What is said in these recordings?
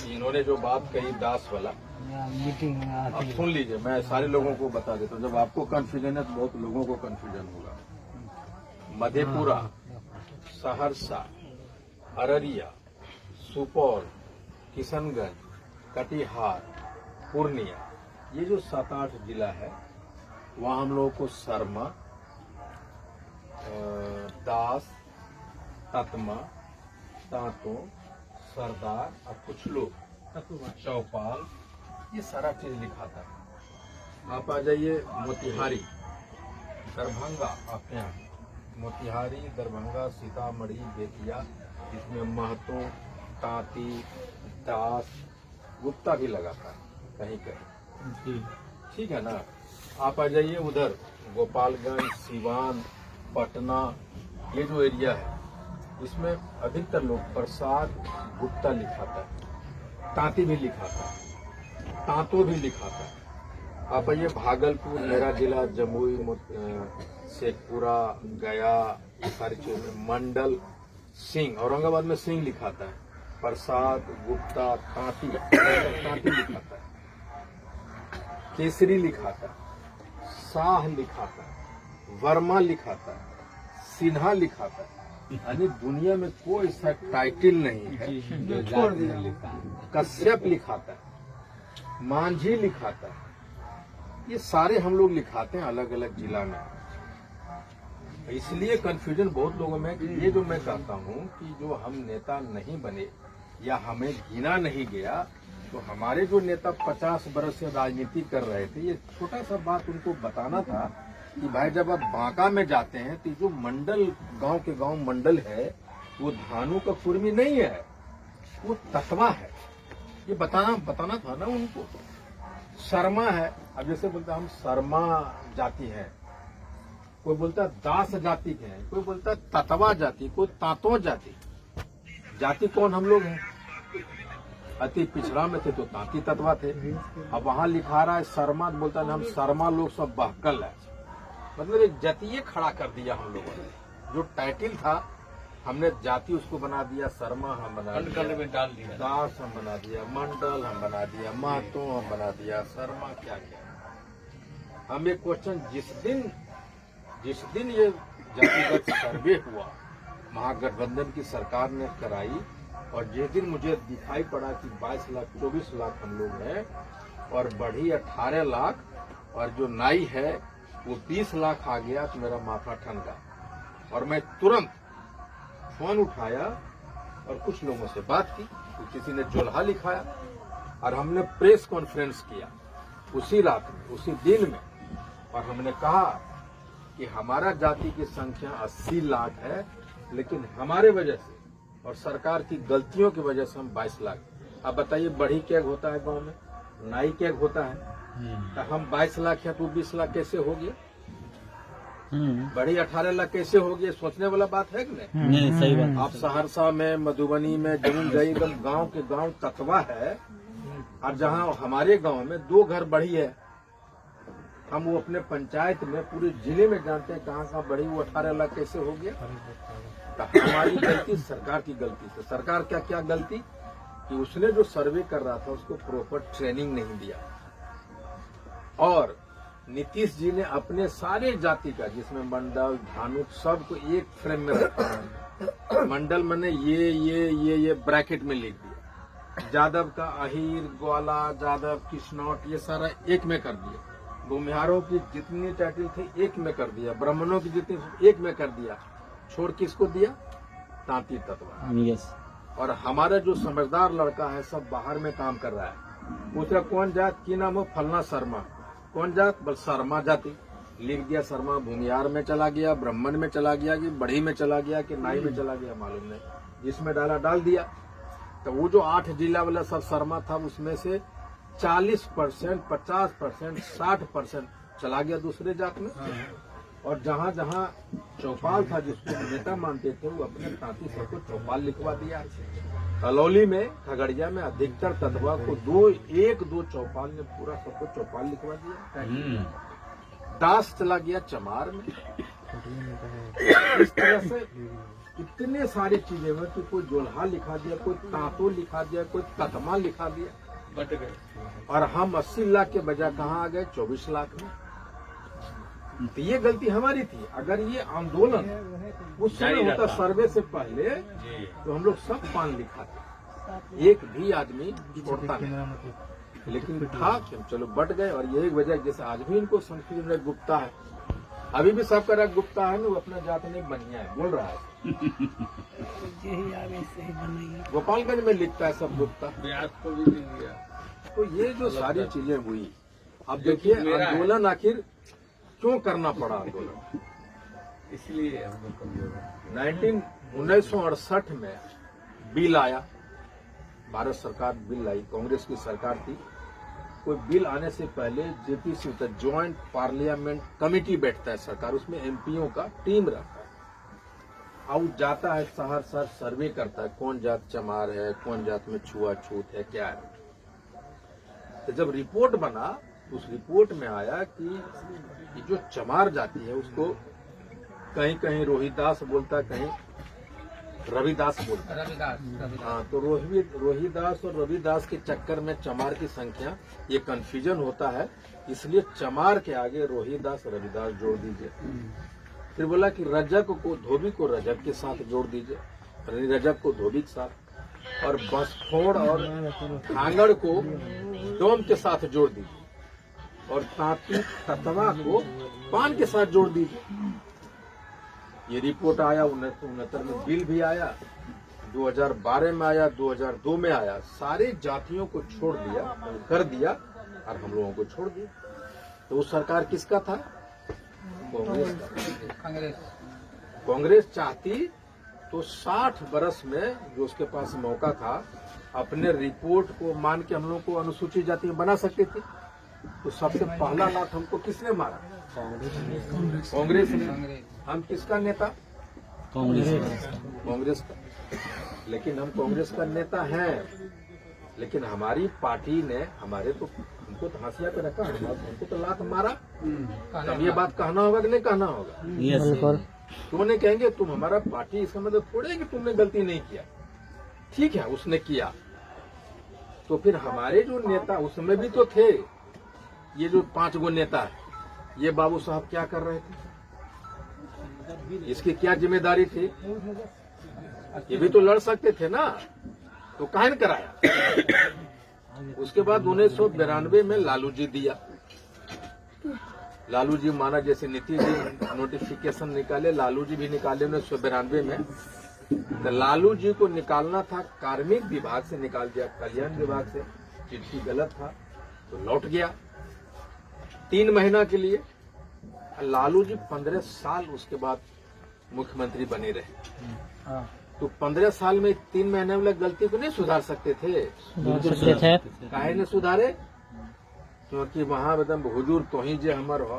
इन्होंने जो बात कही दास वाला, मीटिंग अब सुन लीजिए, मैं सारे लोगों को बता देता हूँ। जब आपको कंफ्यूजन है तो बहुत लोगों को कंफ्यूजन होगा। मधेपुरा, सहरसा, अररिया, सुपौल, किशनगंज, कटिहार, पूर्णिया, ये जो 7-8 जिला है, वहाँ हम लोगों को शर्मा, दास, ततमा, तांतो, सरदार और कुछ लोग चौपाल, ये सारा चीज लिखाता है। आप आ जाइए मोतिहारी, दरभंगा, आपके यहाँ मोतिहारी, दरभंगा, सीतामढ़ी, बेतिया, इसमें महतो, तांती, दास, गुप्ता भी लगाता है कहीं कहीं, ठीक है ना। आप आ जाइए उधर गोपालगंज, सिवान, पटना, ये जो एरिया है इसमें अधिकतर लोग प्रसाद गुप्ता लिखाता है, तांती भी लिखाता है, तांतो भी लिखाता है। आप आइए भागलपुर, मेरा जिला, जमुई, शेखपुरा, गया, ये सारी चीजें, मंडल, सिंह, औरंगाबाद में सिंह लिखाता है, प्रसाद गुप्ता, तांती लिखाता है, केसरी लिखाता है, शाह लिखाता है, वर्मा लिखाता है, सिन्हा लिखाता है। यानी दुनिया में कोई ऐसा टाइटल नहीं है जो छोड़ दिया लिखा है। कश्यप लिखाता है, मांझी लिखाता है, ये सारे हम लोग लिखाते हैं अलग अलग जिला में। इसलिए कंफ्यूजन बहुत लोगों में कि ये जो मैं कहता हूँ कि जो हम नेता नहीं बने या हमें गिना नहीं गया, तो हमारे जो नेता 50 बरस से राजनीति कर रहे थे, ये छोटा सा बात उनको बताना था कि भाई जब आप बांका में जाते हैं तो जो मंडल, गांव के गांव मंडल है, वो धानु का कुर्मी नहीं है, वो ततवा है। ये बताना था ना उनको। शर्मा है, अब जैसे बोलता हम शर्मा जाति है, कोई बोलता है दास जाति के हैं, कोई बोलता है ततवा जाति, कोई तांतो जाति। जाति कौन हम लोग हैं? अति पिछड़ा में थे तो तांती ततवा थे। अब वहां लिखा रहा है शर्मा, बोलता है हम शर्मा लोग सब बहकल है। मतलब एक जातीय खड़ा कर दिया हम लोगों ने। जो टाइटल था हमने जाति उसको बना दिया, शर्मा हम बना दिया, में डाल दिया, दास हम बना दिया, मंडल हम बना दिया, महतो हम बना दिया, शर्मा क्या क्या। हम एक क्वेश्चन, जिस दिन ये जातिगत सर्वे हुआ, महागठबंधन की सरकार ने कराई, और जिस दिन मुझे दिखाई पड़ा कि 22 लाख 24 लाख हम लोग हैं और बढ़ी 18 लाख, और जो नाई है वो 20 लाख आ गया, तो मेरा माथा ठनका और मैं तुरंत फोन उठाया और कुछ लोगों से बात की। तो किसी ने जोल्हा लिखाया और हमने प्रेस कॉन्फ्रेंस किया उसी रात में, उसी दिन में, और हमने कहा कि हमारा जाति की संख्या 80 लाख है, लेकिन हमारे वजह से और सरकार की गलतियों की वजह से हम 22 लाख। अब बताइए बढ़ी कैग होता है गांव में, नाई कैग होता है, तो हम 22 लाख है तो 20 लाख कैसे हो गया? बढ़ी 18 लाख कैसे हो गया? सोचने वाला बात है कि नहीं? सही बात। आप सहरसा में, मधुबनी में, जमुई गई, एकदम गाँव के गाँव ततवा है, और जहाँ हमारे गाँव में 2 घर बढ़ी है, हम वो अपने पंचायत में पूरे जिले में जानते हैं कहाँ कहाँ बढ़ी, वो 18 लाख कैसे हो गया? तो हमारी गलती, सरकार की गलती से। सरकार क्या गलती कि उसने जो सर्वे कर रहा था उसको प्रॉपर ट्रेनिंग नहीं दिया, और नीतीश जी ने अपने सारे जाति का, जिसमें मंडल, धानुक, सबको एक फ्रेम में रखा है। मंडल मैंने ये ब्रैकेट में लिख दिया, यादव का अहीर, ग्वाला, यादव, किश्नौट, ये सारा एक में कर दिया, भूमिहारों की जितनी टाइटल थे एक में कर दिया, ब्राह्मणों की जितनी एक में कर दिया, छोड़ किसको दिया? तांती ततवा। यस। और हमारा जो समझदार लड़का है सब बाहर में काम कर रहा है। पूछा कौन जात, की नाम हो? फलना शर्मा। कौन जात? बल शर्मा जाति। लिख दिया शर्मा, भूमिहार में चला गया, ब्राह्मण में चला गया, कि बढ़ी में चला गया, कि नाई में चला गया, मालूम नहीं, जिसमें डाला डाल दिया। तो वो जो 8 जिला वाला सब शर्मा था, उसमें से 40%, 50%, 60% चला गया दूसरे जात में। और जहाँ जहाँ चौपाल था, जिसको नेता मानते थे, वो अपने तांती सबको चौपाल लिखवा दिया। अलौली में, खगड़िया में अधिकतर ततवा को 1-2 चौपाल ने पूरा सबको चौपाल लिखवा दिया। दास चला गया चमार में। इस तरह से इतने सारी चीजें में कि कोई जोल्हा लिखा दिया, कोई तांतो लिखा दिया, कोई ततमा लिखा दिया, बट गए। और हम 80 लाख के बजाय कहाँ आ गए 24 लाख में। तो ये गलती हमारी थी। अगर ये आंदोलन उस समय होता सर्वे से पहले जी तो हम लोग सब पान लिखाते, एक भी आदमी छोड़ता नहीं। लेकिन था कि हम चलो बट गए, और यही वजह जैसे आज भी इनको संस्कृति में गुप्ता है, अभी भी सबका रंग गुप्ता है ना, वो अपना जात में बनिया है बोल रहा है। गोपालगंज में लिखता है सब गुप्ता। ब्याज को भी नहीं दिया। तो ये जो सारी चीजें हुई, अब देखिए आंदोलन आखिर क्यों करना पड़ा आंदोलन। इसलिए हम लोग कमजोर हैं। 1968 में बिल आया, भारत सरकार बिल लाई, कांग्रेस की सरकार थी। कोई बिल आने से पहले जेपीसी होता है, ज्वाइंट पार्लियामेंट कमेटी बैठता है सरकार, उसमें एमपीओ का टीम रहता है, और जाता है शहर शहर सर्वे करता है कौन जात चमार है, कौन जात में छुआछूत है, क्या है। तो जब रिपोर्ट बना तो उस रिपोर्ट में आया कि जो चमार जाति है उसको कहीं कहीं रोहिदास बोलता है, कहीं रविदास बोलता है। हाँ, तो रोहिदास और रविदास के चक्कर में चमार की संख्या ये कंफ्यूजन होता है, इसलिए चमार के आगे रोहिदास रविदास जोड़ दीजिए। फिर बोला कि रजक को, धोबी को रजक के साथ जोड़ दीजिए, रजक को धोबी के साथ, और बसखोड़ और खांगड़ को डोम के साथ जोड़ दीजिए, और तांती ततवा को पान के साथ जोड़ दीजिए। ये रिपोर्ट आया 1969 में, बिल भी आया, 2012 में आया, 2002 में आया, सारे जातियों को छोड़ दिया, कर दिया, और हम लोगों को छोड़ दिया। तो वो सरकार किसका था? कांग्रेस का। कांग्रेस चाहती तो 60 बरस में जो उसके पास मौका था, अपने रिपोर्ट को मान के हम लोग को अनुसूचित जाति में बना सकते थे। तो सबसे पहला लात हमको किसने मारा? कांग्रेस ने। हम किसका नेता? कांग्रेस का। लेकिन हम कांग्रेस का नेता हैं, लेकिन हमारी पार्टी ने हमको तो हाशिया पे रखा, हमको तो लात मारा। तब ये बात कहना होगा कि नहीं कहना होगा? क्यों नहीं कहेंगे? तुम हमारा पार्टी, इसका मतलब थोड़े कि तुमने गलती नहीं किया। ठीक है, उसने किया, तो फिर हमारे जो नेता उसमें भी तो थे, ये जो 5 गो नेता है, ये बाबू साहब क्या कर रहे थे? इसकी क्या जिम्मेदारी थी? ये भी तो लड़ सकते थे ना, तो काहे न कराया? उसके बाद 1992 में लालू जी दिया। लालू जी माना, जैसे नीतीश जी नोटिफिकेशन निकाले, लालू जी भी निकाले 1992 में। तो लालू जी को निकालना था कार्मिक विभाग से, निकाल दिया कल्याण विभाग से, चिट्ठी गलत था तो लौट गया 3 महीना के लिए। लालू जी 15 साल उसके बाद मुख्यमंत्री बने रहे। तो 15 साल में 3 महीने वाला गलती को नहीं सुधार सकते थे? काहे ने सुधारे? क्योंकि वहां एकदम हुजूर तो ही जे हमर हो,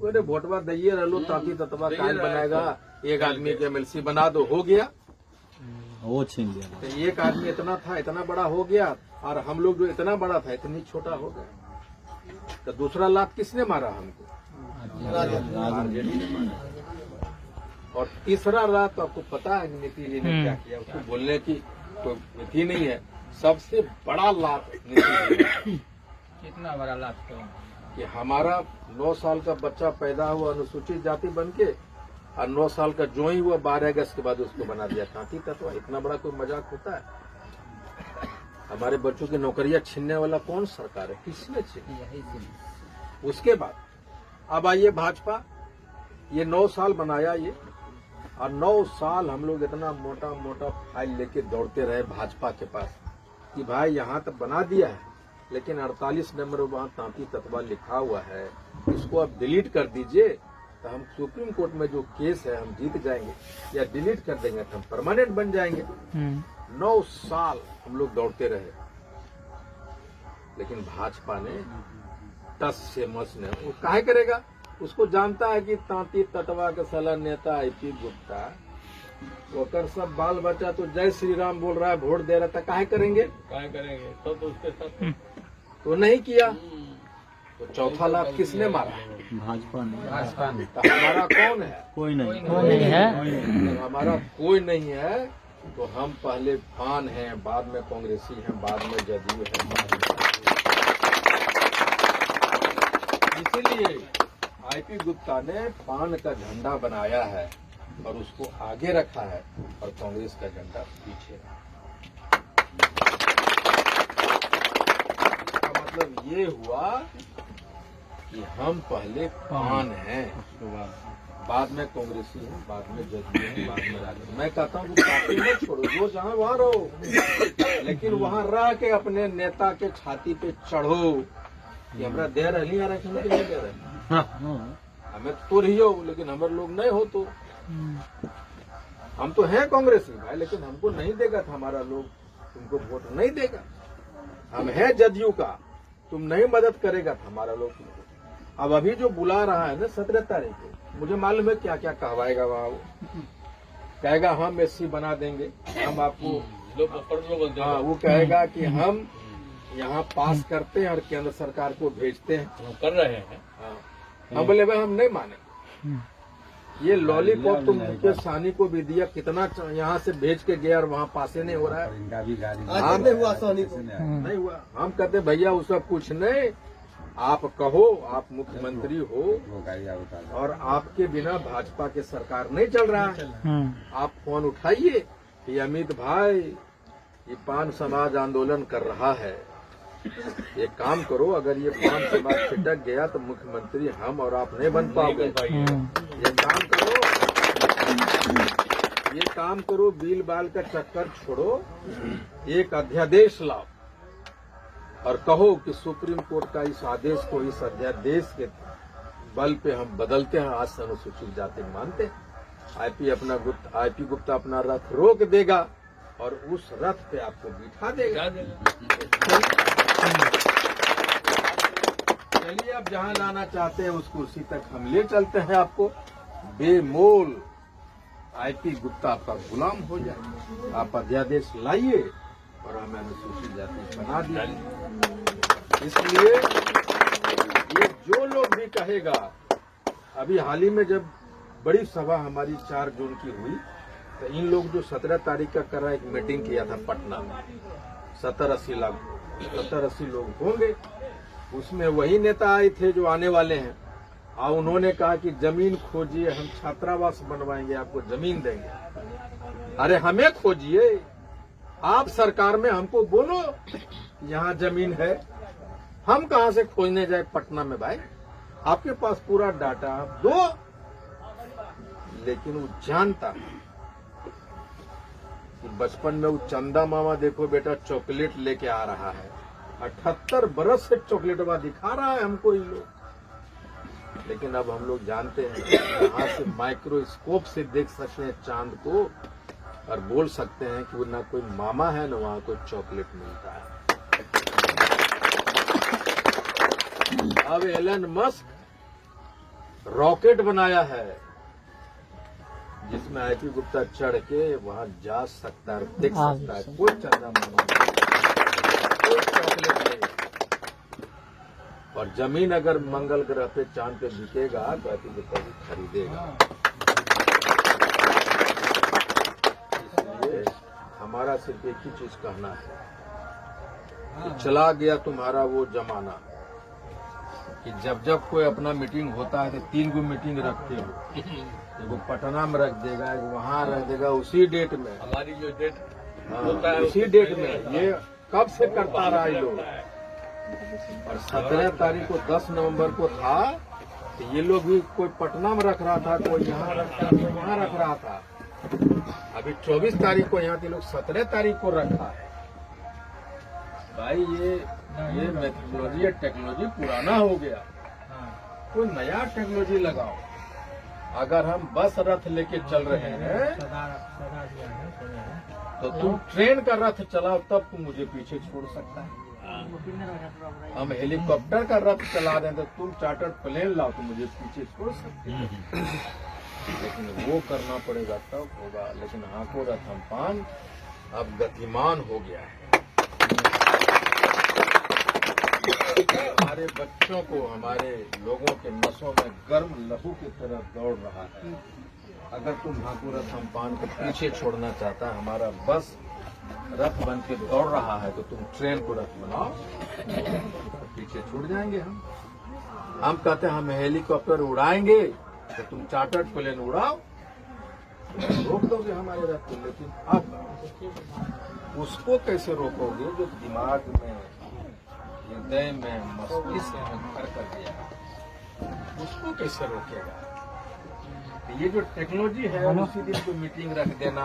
अरे वोटवा दैये रहलो, ताकि ततवा काहे बनाएगा, एक आदमी के एमएलसी बना दो, हो गया, वो छीन लिया। तो एक आदमी इतना था, इतना बड़ा हो गया, और हम लोग जो इतना बड़ा था इतनी छोटा हो गया। तो दूसरा लात किसने मारा हमको? आरजेडी ने मारा। और तीसरा लात तो आपको पता है नीतीश जी ने क्या किया, उसको बोलने की कोई थी नहीं है। सबसे बड़ा लात नीतीश जी, कितना बड़ा लाभ कि हमारा 9 साल का बच्चा पैदा हुआ अनुसूचित जाति बन के, और 9 साल का जो ही हुआ 12 अगस्त के बाद उसको बना दिया तांती तत्वा। इतना बड़ा कोई मजाक होता है? हमारे बच्चों की नौकरियां छीनने वाला कौन सरकार है? किसने छीनी? उसके बाद अब आइए भाजपा, ये 9 साल बनाया ये, और 9 साल हम लोग इतना मोटा मोटा फाइल लेके दौड़ते रहे भाजपा के पास कि भाई यहाँ तक बना दिया है, लेकिन 48 नंबर वहाँ तांती तत्वा लिखा हुआ है, इसको आप डिलीट कर दीजिए, तो हम सुप्रीम कोर्ट में जो केस है हम जीत जाएंगे, या डिलीट कर देंगे तो हम परमानेंट बन जाएंगे। 9 साल हम लोग दौड़ते रहे, लेकिन भाजपा ने टस से मस ने, वो काहे करेगा? उसको जानता है कि तांती तत्वा के सलाह नेता आईपी गुप्ता, वो सब बाल बच्चा तो जय श्री राम बोल रहा है, वोट दे रहा था, काहे करेंगे? क्या करेंगे? तो उसके साथ तो नहीं किया। तो चौथा लात किसने मारा? भाजपा ने। भाजपा ने। तो हमारा कौन है? कोई नहीं। नहीं है। तो हमारा कोई नहीं है, तो हम पहले पान हैं, बाद में कांग्रेसी हैं, बाद में जदयू है, बाद में इसीलिए आईपी गुप्ता ने पान का झंडा बनाया है और उसको आगे रखा है और कांग्रेस का झंडा पीछे रखा। इसका मतलब ये हुआ कि हम पहले पान हैं, बाद में कांग्रेसी हैं, बाद में जदयू हैं, बाद में राजद। मैं कहता हूँ कि पार्टी मत छोड़ो, जो जहाँ वहाँ रहो, लेकिन वहाँ रह के अपने नेता के छाती पे चढ़ो कि हमरा दे रही आरक्षण कि नहीं दे रहे, हमें तो रही हो, लेकिन हमारे लोग नहीं हो। तो हम तो हैं कांग्रेसी भाई, लेकिन हमको नहीं देगा था हमारा लोग, तुमको वोट नहीं देगा। हम हैं जदयू का, तुम नहीं मदद करेगा था हमारा लोग तुमको। अब अभी जो बुला रहा है ना 17 तारीख को, मुझे मालूम है क्या क्या कहवाएगा वहाँ। वो कहेगा हम एससी बना देंगे, हम आपको, हाँ वो कहेगा कि हम यहाँ पास करते हैं और केंद्र सरकार को भेजते हैं, कर रहे हैं। हाँ। हम बोले भाई हम नहीं माने, ये लॉलीपॉप तुम मुकेश सहनी को भी दिया, कितना यहाँ से भेज के गया और वहाँ पासे नहीं हो रहा है। आज नहीं हुआ सहनी को। नहीं हुआ। हम कहते भैया उसका कुछ नहीं, आप कहो आप मुख्यमंत्री हो और आपके बिना भाजपा के सरकार नहीं चल रहा है। आप फोन उठाइए कि अमित भाई ये पान समाज आंदोलन कर रहा है, एक काम करो, अगर ये पान समाज छिटक गया तो मुख्यमंत्री हम और आप नहीं बन पाओगे। ये काम करो, बील बाल का चक्कर छोड़ो, एक अध्यादेश लाओ और कहो कि सुप्रीम कोर्ट का इस आदेश को, इस अध्यादेश के बल पे हम बदलते हैं, आज से अनुसूचित जाति मानते हैं। आईपी गुप्ता अपना रथ रोक देगा और उस रथ पे आपको बिठा देगा। चलिए अब जहां लाना चाहते हैं उस कुर्सी तक हम ले चलते हैं आपको। बेमोल आईपी गुप्ता आपका गुलाम हो जाए। आप अध्यादेश लाइए और हमें अनुसूचित जाति बना दिया। इसलिए ये जो लोग भी कहेगा, अभी हाल ही में जब बड़ी सभा हमारी 4 जून की हुई तो इन लोग जो 17 तारीख का कर रहा एक मीटिंग किया था पटना में, 70-80 लोग होंगे, उसमें वही नेता आए थे जो आने वाले हैं। और उन्होंने कहा कि जमीन खोजिए, हम छात्रावास बनवाएंगे, आपको जमीन देंगे। अरे हमें खोजिए, आप सरकार में हमको बोलो यहाँ जमीन है, हम कहाँ से खोजने जाए पटना में भाई? आपके पास पूरा डाटा आप दो। लेकिन वो जानता है कि बचपन में वो चंदा मामा देखो बेटा चॉकलेट लेके आ रहा है, 78 बरस से चॉकलेटवा दिखा रहा है हमको ये लोग। लेकिन अब हम लोग जानते हैं, यहाँ से माइक्रोस्कोप से देख सकते हैं चांद को और बोल सकते हैं कि वो ना कोई मामा है ना वहाँ कोई चॉकलेट मिलता है। अब एलन मस्क रॉकेट बनाया है जिसमें आईपी गुप्ता चढ़ के वहाँ जा सकता है, देख सकता है, कोई चंदा मामा नहीं, कोई चॉकलेट नहीं। और जमीन अगर मंगल ग्रह पे चांद पे बिकेगा तो आईपी गुप्ता भी खरीदेगा। इसलिए हमारा सिर्फ एक ही चीज कहना है कि चला गया तुम्हारा वो जमाना कि जब जब कोई अपना मीटिंग होता है तो 3 गो मीटिंग रखते हो, एगो पटना में रख देगा, एगो वहाँ रख देगा, उसी डेट में, हमारी जो डेट होता है उसी डेट में। ये कब से करता रहा ये लोग। और 17 तारीख को 10 नवंबर को था तो ये लोग भी कोई पटना में रख रहा था, कोई यहाँ रख रहा था, कोई वहाँ रख रहा था। अभी 24 तारीख को यहाँ के लोग 17 तारीख को रखा है। भाई ये मेथोडोलॉजी या टेक्नोलॉजी पुराना हो गया, कोई नया टेक्नोलॉजी लगाओ। अगर हम बस रथ लेके चल रहे हैं तो तुम ट्रेन का रथ चलाओ तब तुम मुझे पीछे छोड़ सकता है। हम हेलीकॉप्टर का रथ चला दें तो तुम चार्टर्ड प्लेन लाओ तो मुझे पीछे छोड़ सकते हैं। लेकिन वो करना पड़ेगा तब होगा। लेकिन हाको रथ हम पान अब गतिमान हो गया है। हमारे बच्चों को, हमारे लोगों के नसों में गर्म लहू की तरह दौड़ रहा है। अगर तुम हाकुरथ अम्पान को पीछे छोड़ना चाहता है, हमारा बस रथ बन के दौड़ रहा है, तो तुम ट्रेन को रथ बनाओ, पीछे छूट जाएंगे हम कहते हैं हम हेलीकॉप्टर उड़ाएंगे, तो तुम चार्टर्ड प्लेन उड़ाओ, तो रोक दोगे हमारे रथ को। लेकिन अब उसको कैसे रोकोगे जो दिमाग में, हृदय में, मस्तिष्क में घर कर दिया, उसको कैसे रोकेगा? ये जो टेक्नोलॉजी है, उसी दिन को मीटिंग रख देना,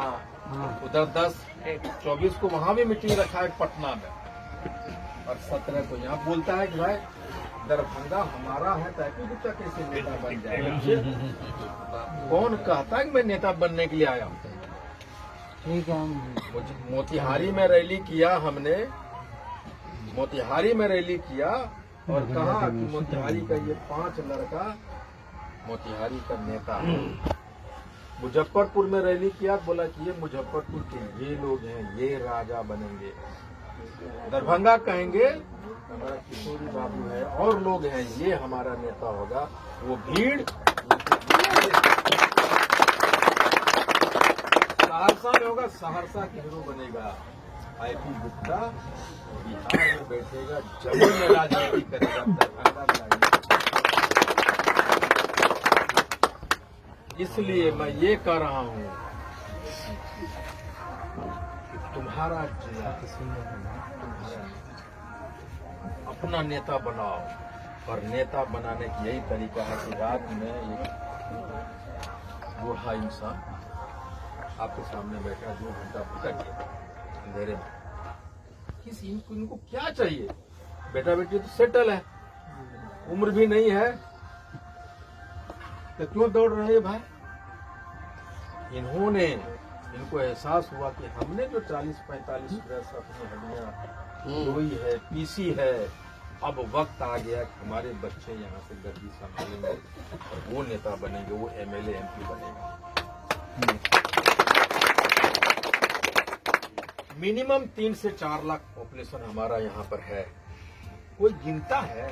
उधर 10-24 को वहां भी मीटिंग रखा है पटना में, और 17 को यहाँ बोलता है कि भाई दरभंगा हमारा है, ताकि गुप्ता कैसे नेता बन जाएगा? कौन कहता है कि मैं नेता बनने के लिए आया हूँ? ठीक है। मोतिहारी में रैली किया हमने, मोतिहारी में रैली किया और कहा कि मोतिहारी का ये 5 लड़का मोतिहारी का नेता है। मुजफ्फरपुर में रैली किया, बोला कि ये मुजफ्फरपुर के ये लोग हैं, ये राजा बनेंगे। दरभंगा कहेंगे हमारा किशोरी बाबू है और लोग हैं, ये हमारा नेता होगा। वो भीड़ सहरसा में होगा, सहरसा के हीरो बनेगा आईपी गुप्ता, बिहार में बैठेगा, जम्मू में राजनीति करेगा, दरभंगा में राजनीति। इसलिए मैं ये कह रहा हूँ कि तुम्हारा जिला, अपना नेता बनाओ, और नेता बनाने की यही तरीका है कि रात में एक बूढ़ा इंसान आपके सामने बैठा 2 घंटा भटक गया अंधेरे में, इनको क्या चाहिए? बेटा बेटी तो सेटल है, उम्र भी नहीं है, तो क्यों दौड़ रहे भाई? इनको एहसास हुआ कि हमने जो 40-45 वर्ष अपनी हड्डियां धोई है, पीसी है, अब वक्त आ गया कि हमारे बच्चे यहाँ से गद्दी संभालेंगे और वो नेता बनेंगे, वो एमएलए एमपी बनेगा। मिनिमम 3 से 4 लाख पॉपुलेशन हमारा यहाँ पर है। कोई गिनता है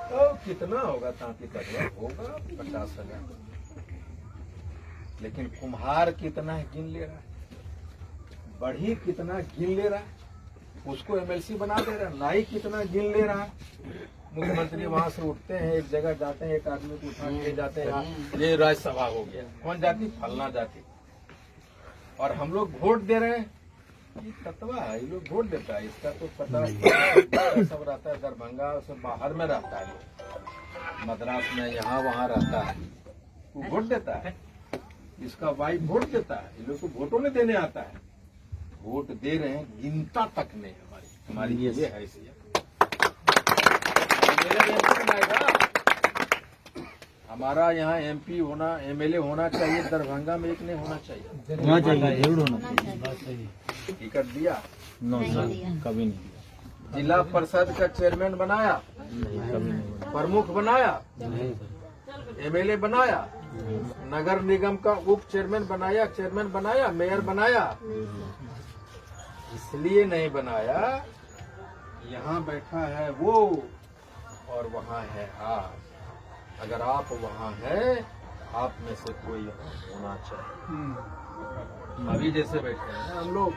तो कितना होगा? तांती तक होगा 50,000। लेकिन कुम्हार कितना गिन ले रहा है, बढ़ी कितना गिन ले रहा है, उसको एमएलसी बना दे रहा है। नाई कितना गिन ले रहा है। मुख्यमंत्री वहां से उठते हैं, एक जगह जाते हैं, एक आदमी को उठा के जाते हैं, ये राज्यसभा हो गया, कौन जाति? फलना जाति। और हम लोग वोट दे रहे हैं, ये तत्वा है, ये लोग वोट देता है, इसका तो 50 सब रहता है, दरभंगा से बाहर में रहता है, मद्रास में यहाँ वहाँ रहता है, वो वोट देता है, इसका वाइफ वोट देता है, ये लोग को वोटों में देने आता है, वोट दे रहे हैं, गिनता तक नहीं हमारी ये हैसियत। हमारा यहाँ एमपी होना, एमएलए होना चाहिए, दरभंगा में एक नहीं होना चाहिए। होना चाहिए, जरूर होना चाहिए। टिकट दिया? नो सर, कभी नहीं। जिला परिषद का चेयरमैन बनाया? कभी नहीं। प्रमुख बनाया? एमएलए बनाया? नगर निगम का उप चेयरमैन बनाया, चेयरमैन बनाया, मेयर बनाया? इसलिए नहीं बनाया, यहाँ बैठा है वो और वहाँ है आप। अगर आप वहाँ है, आप में से कोई होना चाहिए। अभी जैसे बैठे हैं ना हम लोग,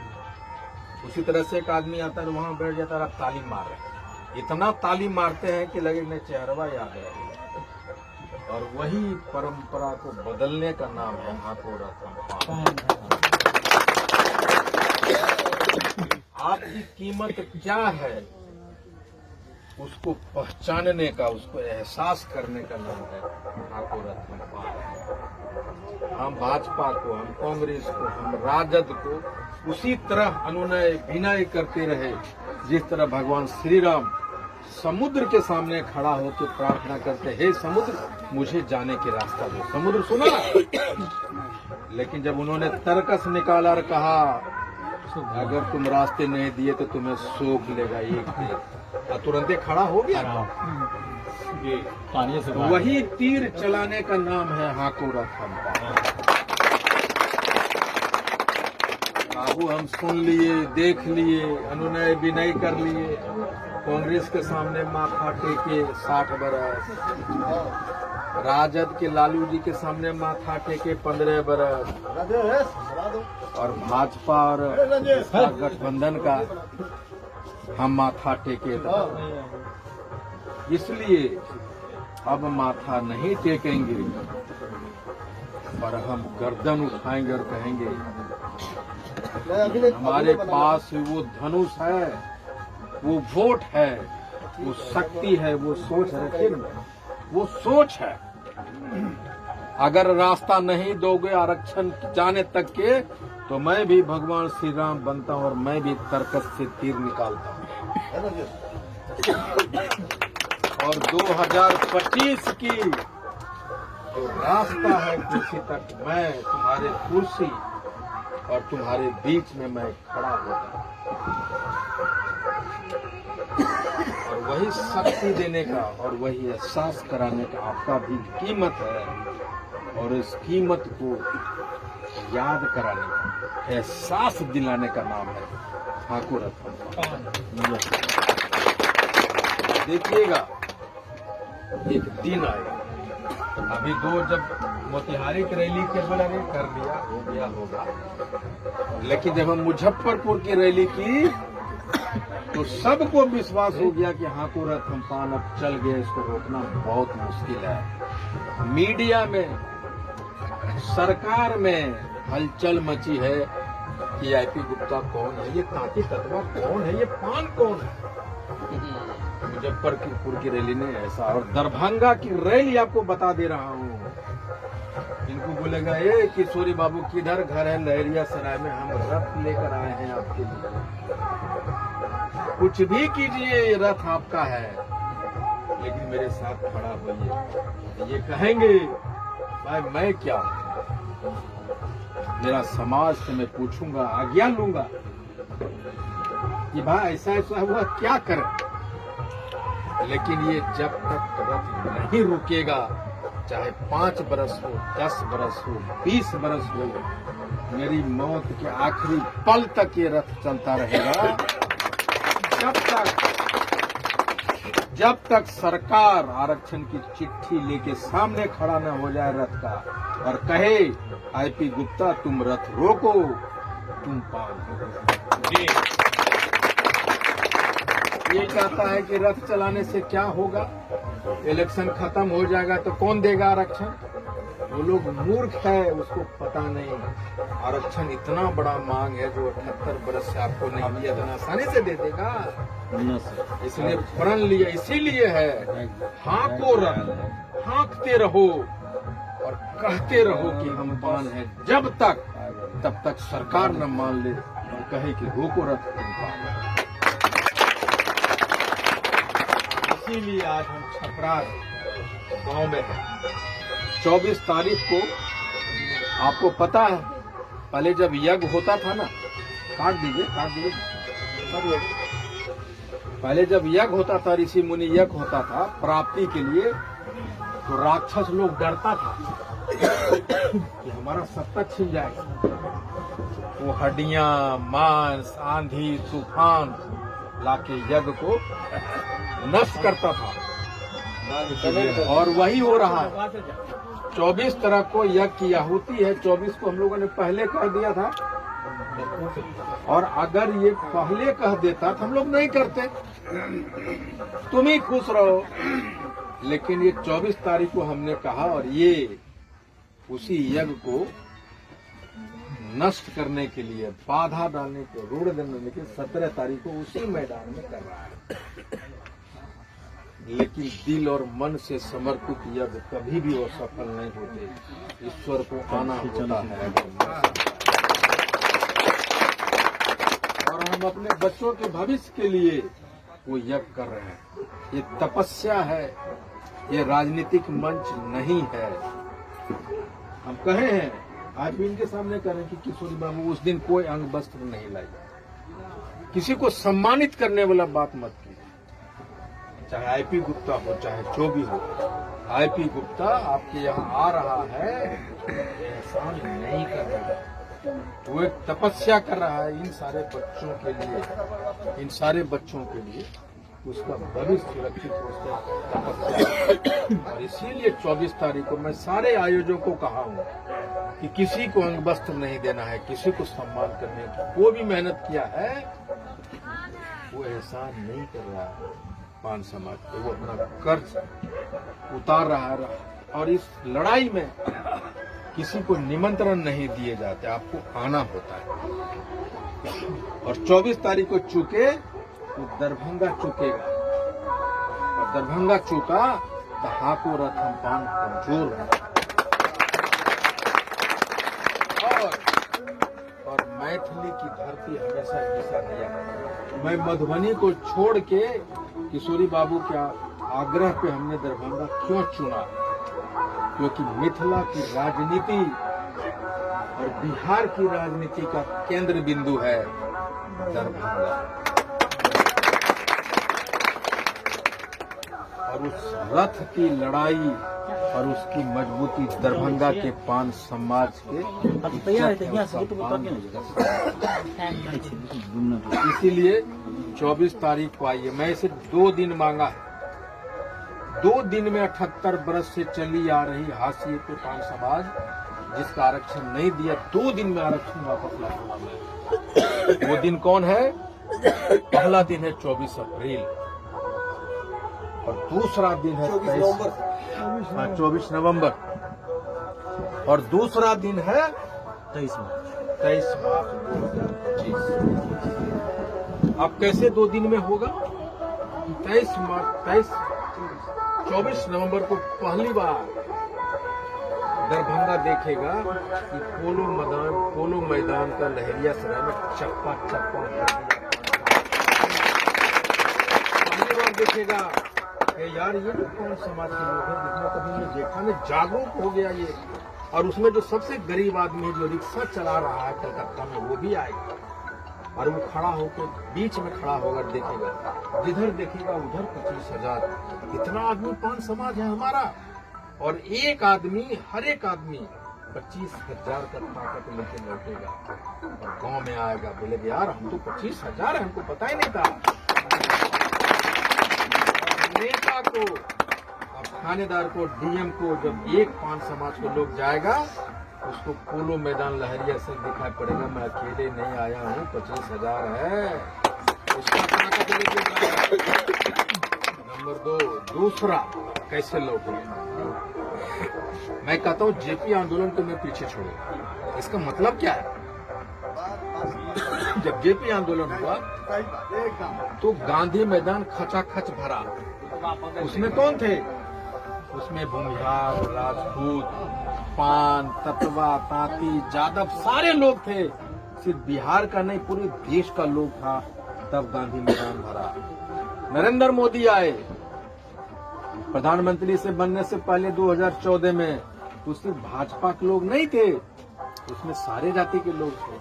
उसी तरह से एक आदमी आता है, वहाँ बैठ जाता है, आप ताली मार रहे हैं, इतना ताली मारते हैं कि लगे न चेहरवा याद है। और वही परंपरा को बदलने का नाम है हाकुरथ अम्पान। आपकी कीमत क्या है, उसको पहचानने का, उसको एहसास करने का नाम है हाकुरथ अम्पान। हम भाजपा को, हम कांग्रेस को, हम राजद को उसी तरह अनुनय विनय करते रहे, जिस तरह भगवान श्री राम समुद्र के सामने खड़ा होकर प्रार्थना करते, हे समुद्र मुझे जाने के रास्ता दो। समुद्र सुना, लेकिन जब उन्होंने तरकस निकाला और कहा अगर तुम रास्ते नहीं दिए तो तुम्हें सोख लेगा एक दिन, तुरंत खड़ा हो गया। पानी से वही तीर चलाने का नाम है हाकुरथ अम्पान। बाबू हम सुन लिए, देख लिए, अनुनय विनय कर लिए, कांग्रेस के सामने माथा टेके 60 बरस, राजद के लालू जी के सामने माथा टेके 15 बरस, और भाजपा और इसका गठबंधन का हम माथा टेके था। इसलिए अब माथा नहीं टेकेंगे, पर हम गर्दन उठाएंगे और कहेंगे हमारे पास वो धनुष है, वो वोट है, वो शक्ति है, वो सोच रखिए ना, वो सोच है। अगर रास्ता नहीं दोगे आरक्षण जाने तक के, तो मैं भी भगवान श्री राम बनता हूं और मैं भी तर्कस से तीर निकालता हूं। और 2025 की जो रास्ता है कुर्सी तक, मैं तुम्हारे कुर्सी और तुम्हारे बीच में मैं खड़ा होता और वही शक्ति देने का और वही एहसास कराने का आपका भी कीमत है, और इस कीमत को याद कराने का, एहसास दिलाने का नाम है ठाकुर रत्न। देखिएगा एक दिन आएगा, अभी जब मोतिहारी की रैली के बोला नहीं कर लिया, हो गया होगा, लेकिन जब हम मुजफ्फरपुर की रैली की तो सबको विश्वास हो गया कि ठाकुर रत्न अब चल गए, इसको रोकना बहुत मुश्किल है। मीडिया में, सरकार में हलचल मची है कि आईपी गुप्ता कौन है, ये तांती तत्वा कौन है, ये पान कौन है। मुजफ्फरपुर की रैली ने ऐसा, और दरभंगा की रैली आपको बता दे रहा हूँ। इनको बोलेगा ये किशोरी बाबू किधर घर है, लहरिया सराय में, हम रथ लेकर आए हैं आपके लिए, कुछ भी कीजिए, रथ आपका है, लेकिन मेरे साथ खड़ा होइए। ये कहेंगे भाई मैं क्या, मेरा समाज से मैं पूछूंगा, आज्ञा लूंगा कि भाई ऐसा ऐसा हुआ, क्या करें। लेकिन ये जब तक रथ नहीं रुकेगा, चाहे 5 बरस हो, 10 बरस हो, 20 बरस हो, मेरी मौत के आखिरी पल तक ये रथ चलता रहेगा। जब तक सरकार आरक्षण की चिट्ठी लेके सामने खड़ा न हो जाए रथ का और कहे आईपी गुप्ता तुम रथ रोको, तुम पान हो। जी ये कहता है कि रथ चलाने से क्या होगा, इलेक्शन खत्म हो जाएगा तो कौन देगा आरक्षण। वो लोग मूर्ख है, उसको पता नहीं आरक्षण इतना बड़ा मांग है जो 78 बरस से आपको नहीं दिया, इतना आसानी से दे देगा। इसलिए प्रण लिया, इसीलिए है हाँको रथ, हाँकते रहो और कहते रहो कि हम पान है, जब तक तब तक सरकार न मान ले और कहे कि रोको रथ तुम पान। इसीलिए आज हम छपरा गांव में हैं। 24 तारीख को आपको पता है, पहले जब यज्ञ होता था ना, काट दीजिए सब लोग, पहले जब यज्ञ होता था, ऋषि मुनि यज्ञ होता था प्राप्ति के लिए, तो राक्षस लोग डरता था कि हमारा सत्ता छिन जाएगा। वो हड्डियां, मांस, आंधी, तूफान लाके यज्ञ को नष्ट करता था, और वही हो रहा है। 24 तरह को यज्ञ की आहुति है, 24 को हम लोगों ने पहले कह दिया था, और अगर ये पहले कह देता तो हम लोग नहीं करते, तुम ही खुश रहो। लेकिन ये 24 तारीख को हमने कहा, और ये उसी यज्ञ को नष्ट करने के लिए, बाधा डालने को, रोड देने के 17 तारीख को उसी मैदान में कर रहा है। लेकिन दिल और मन से समर्पित यज्ञ कभी भी वो सफल नहीं होते, ईश्वर को आना होता है। और हम अपने बच्चों के भविष्य के लिए वो यज्ञ कर रहे हैं। ये तपस्या है, ये राजनीतिक मंच नहीं है। हम कहे हैं, आज भी इनके सामने करें कि किशोरी बाबू उस दिन कोई अंग वस्त्र नहीं लाई, किसी को सम्मानित करने वाला बात मत की, चाहे आईपी गुप्ता हो, चाहे जो भी हो। आईपी गुप्ता आपके यहाँ आ रहा है, एहसान नहीं कर रहा है, वो एक तपस्या कर रहा है इन सारे बच्चों के लिए, इन सारे बच्चों के लिए। उसका भविष्य सुरक्षित हो सके। और इसीलिए 24 तारीख को मैं सारे आयोजकों को कहा हूँ कि किसी को अंग वस्त्र नहीं देना है, किसी को सम्मान करने की। वो भी मेहनत किया है, वो एहसान नहीं कर रहा है पान समाज पे, वो अपना कर्ज उतार रहा है। और इस लड़ाई में किसी को निमंत्रण नहीं दिए जाते, आपको आना होता है। और 24 तारीख को चूके तो दरभंगा चुकेगा, और दरभंगा चूका तो हाको रथम पान कमजोर होगा। और मैथिली की धरती हमेशा हिस्सा दिया। मैं मधुबनी को छोड़ के किशोरी बाबू के आग्रह पे हमने दरभंगा क्यों चुना, क्योंकि मिथिला की राजनीति और बिहार की राजनीति का केंद्र बिंदु है दरभंगा। और उस रथ की लड़ाई और उसकी मजबूती दरभंगा के पान समाज के इसीलिए 24 तारीख को आइए। मैं इसे 2 दिन मांगा है। 2 दिन में 78 बरस से चली आ रही हाशिए पे पान समाज जिसका आरक्षण नहीं दिया, 2 दिन में आरक्षण वापस लाऊंगा। वो दिन कौन है? पहला दिन है 24 अप्रैल और दूसरा दिन है 24 नवंबर और दूसरा दिन है 23 मार्च 2025। अब कैसे 2 दिन में होगा? 24 नवंबर को पहली बार दरभंगा देखेगा कि पोलो मैदान का लहरिया सराय में चप्पा पहली बार देखेगा। यार ये तो कौन समाज के लोग हैं जितना कभी नहीं देखा, नहीं जागरूक हो गया ये। और उसमें जो सबसे गरीब आदमी जो रिक्शा चला रहा है कलकत्ता में वो भी आएगा और वो खड़ा होकर बीच में खड़ा होकर देखेगा, जिधर देखेगा उधर 25,000। इतना आदमी पान समाज है हमारा। और एक आदमी, हर एक आदमी 25,000 का ताकत लेके लौटेगा और गांव में आएगा, बोलेगा यार हम तो 25,000 है, हमको पता ही नहीं था। नेता को और थानेदार को, डीएम को जब एक पान समाज को लोग जाएगा, उसको पोलो मैदान लहरिया से दिखाई पड़ेगा मैं अकेले नहीं आया हूँ, 25,000 है, उसका ताकत लेके जाएगा। नंबर 2, दूसरा कैसे लौटेगा? मैं कहता हूँ जेपी आंदोलन को मैं पीछे छोड़ूंगा। इसका मतलब क्या है? जब जेपी आंदोलन हुआ तो गांधी मैदान खचाखच भरा। उसमें कौन थे? उसमें भूमिहार, राजपूत, पान, ततवा, तांती, जादव सारे लोग थे। सिर्फ बिहार का नहीं पूरे देश का लोग था। तब गांधी मैदान भरा। नरेंद्र मोदी आए प्रधानमंत्री से बनने से पहले 2014 में, तो सिर्फ भाजपा के लोग नहीं थे, उसमें सारे जाति के लोग थे।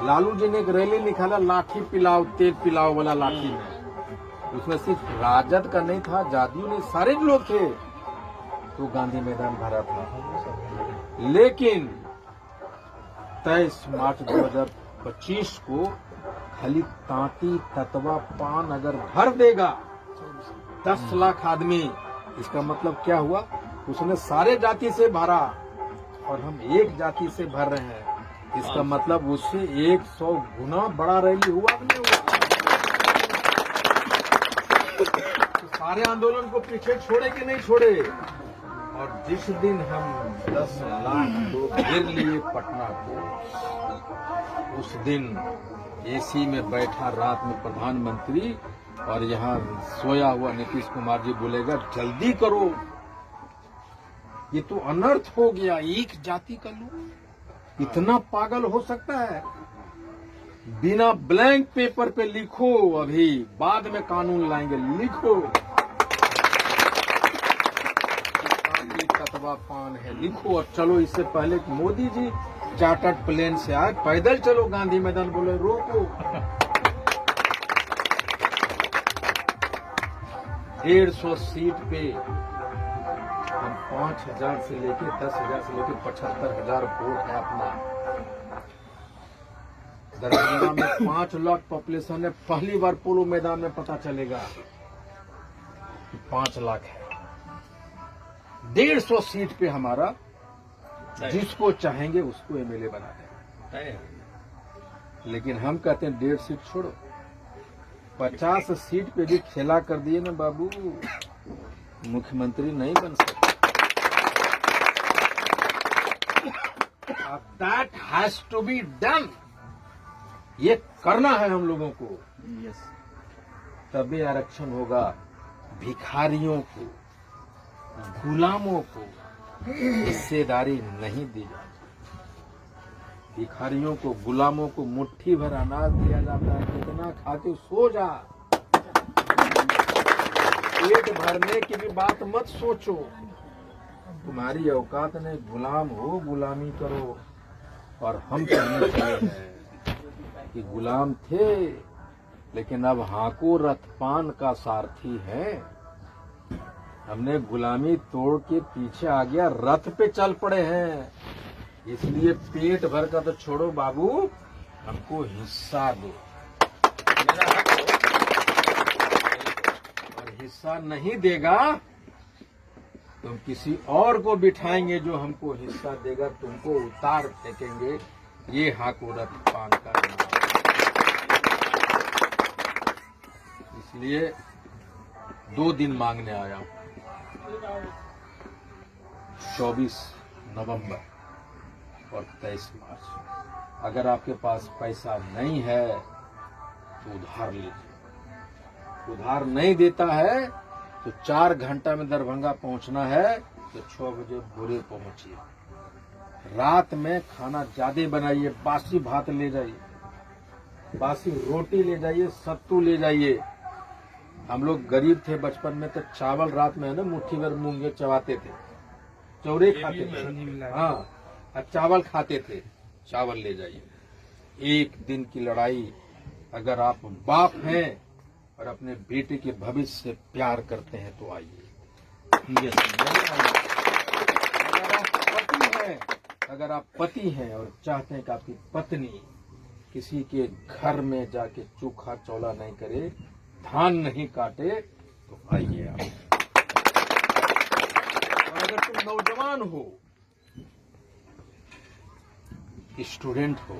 लालू जी ने एक रैली निकाला, लाठी पिलाओ तेल पिलाओ वाला लाठी में, उसमें सिर्फ राजद का नहीं था, जदयू ने सारे लोग थे। तो गांधी मैदान भरा था। लेकिन 23 मार्च 2025 को खाली तांती, ततवा, पान अगर भर देगा 10 लाख आदमी, इसका मतलब क्या हुआ? उसने सारे जाति से भरा और हम एक जाति से भर रहे हैं। इसका मतलब उससे 100 गुना बड़ा रैली हुआ कि नहीं हुआ? तो सारे आंदोलन को पीछे छोड़े कि नहीं छोड़े? और जिस दिन हम 10 लाख लोग घेर लिए पटना को, उस दिन एसी में बैठा रात में प्रधानमंत्री और यहाँ सोया हुआ नीतीश कुमार जी बोलेगा जल्दी करो, ये तो अनर्थ हो गया। एक जाति का लोग इतना पागल हो सकता है? बिना ब्लैंक पेपर पे लिखो, अभी बाद में कानून लाएंगे, लिखो ततवा पान है, लिखो और चलो। इससे पहले मोदी जी चार्टर्ड प्लेन से आए, पैदल चलो गांधी मैदान, बोले रोको। 150 सीट पे हम 5,000 से लेके 10,000 से लेके 75,000 वोट है अपना। दरभंगा में 5 लाख पॉपुलेशन है, पहली बार पोलो मैदान में पता चलेगा कि 5 लाख है। 150 सीट पे हमारा जिसको चाहेंगे उसको एमएलए बना देंगे। तय है। लेकिन हम कहते हैं 1.5 सीट छोड़ो, 50 सीट पे भी खेला कर दिए ना बाबू, मुख्यमंत्री नहीं बन सकते। That has to be done, ये करना है हम लोगों को, यस। तभी आरक्षण होगा। भिखारियों को, गुलामों को हिस्सेदारी नहीं दी जाती। भिखारियों को, गुलामों को मुट्ठी भर अनाज दिया जाता है, कितना खाते सो जा, पेट भरने की भी बात मत सोचो। तुम्हारी औकात नहीं, गुलाम हो, गुलामी करो। और हम कहने चले हैं कि गुलाम थे, लेकिन अब हाको रथपान का सारथी है। हमने गुलामी तोड़ के पीछे आ गया, रथ पे चल पड़े हैं। इसलिए पेट भर का तो छोड़ो बाबू, हमको हिस्सा दो। मेरा हक हो। और हिस्सा नहीं देगा, तुम किसी और को बिठाएंगे जो हमको हिस्सा देगा, तुमको उतार फेंकेंगे। ये हाको रथपान का नाम। इसलिए 2 दिन मांगने आया हूं, 24 नवंबर और 23 मार्च। अगर आपके पास पैसा नहीं है तो उधार लीजिए। उधार नहीं देता है तो 4 घंटा में दरभंगा पहुंचना है तो 6 बजे भोरे पहुंचिए। रात में खाना ज्यादा बनाइए, बासी भात ले जाइए, बासी रोटी ले जाइए, सत्तू ले जाइए। हम लोग गरीब थे बचपन में, तो चावल रात में है ना मुट्ठी भर मूंगे चबाते थे, चौरे खाते थे। हाँ, और चावल खाते थे। चावल ले जाइए। 1 दिन की लड़ाई। अगर आप बाप हैं और अपने बेटे के भविष्य से प्यार करते हैं तो आइए। यस। अगर आप पति हैं और चाहते हैं कि आपकी पत्नी किसी के घर में जाके चोखा चौला नहीं करे, धान नहीं काटे, तो आइए आप। और अगर तुम नौजवान हो, स्टूडेंट हो,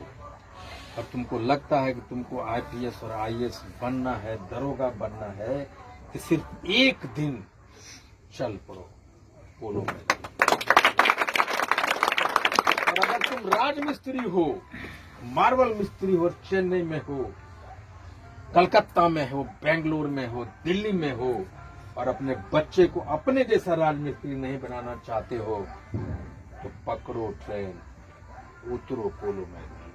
और तुमको लगता है कि तुमको आईपीएस और आईएएस बनना है, दरोगा बनना है, तो सिर्फ 1 दिन चल पड़ो पोलो में। और अगर तुम राजमिस्त्री हो, मार्बल मिस्त्री हो, चेन्नई में हो, कलकत्ता में हो, बेंगलुरु में हो, दिल्ली में हो, और अपने बच्चे को अपने जैसा राजमिस्त्री नहीं बनाना चाहते हो, तो पकड़ो ट्रेन, उतरो पोलो मैदान।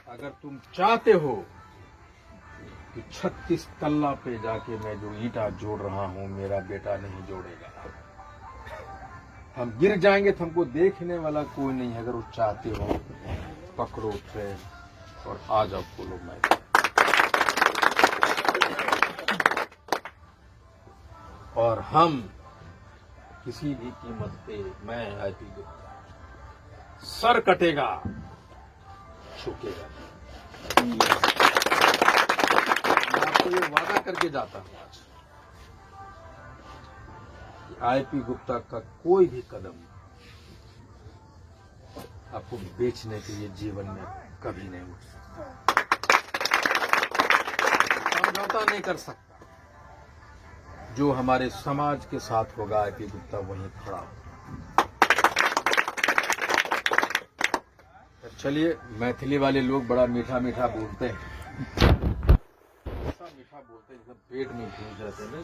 अगर तुम चाहते हो कि 36 तल्ला पे जाके मैं जो ईंटा जोड़ रहा हूं मेरा बेटा नहीं जोड़ेगा, हम गिर जाएंगे तो हमको देखने वाला कोई नहीं है। अगर वो चाहते हो, पकड़ो ट्रेन और आ जाओ पोलो मैदान। और हम किसी भी कीमत पे, मैं आईपी गुप्ता, सर कटेगा, झुकेगा। मैं आपको ये वादा करके जाता हूं आज, आईपी गुप्ता का कोई भी कदम आपको बेचने के लिए जीवन में कभी नहीं उठ सकता, समझौता नहीं कर सकता। जो हमारे समाज के साथ होगा, आईपी गुप्ता वहीं खड़ा होगा। चलिए, मैथिली वाले लोग बड़ा मीठा मीठा बोलते हैं, ऐसा मीठा बोलते हैं जब पेट में घुस जाते हैं ना।